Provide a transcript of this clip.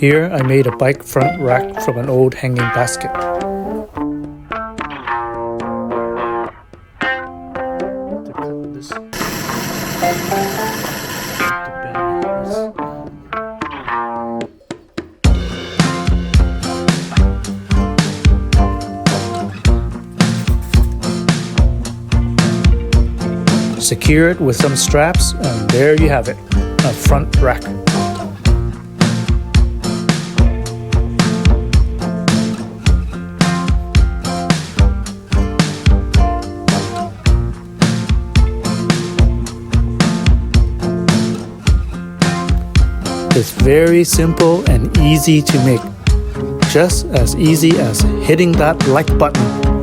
Here I made a bike front rack from an old hanging basket. Secure it with some straps, and there you have it, a front rack. It's very simple and easy to make, just as easy as hitting that like button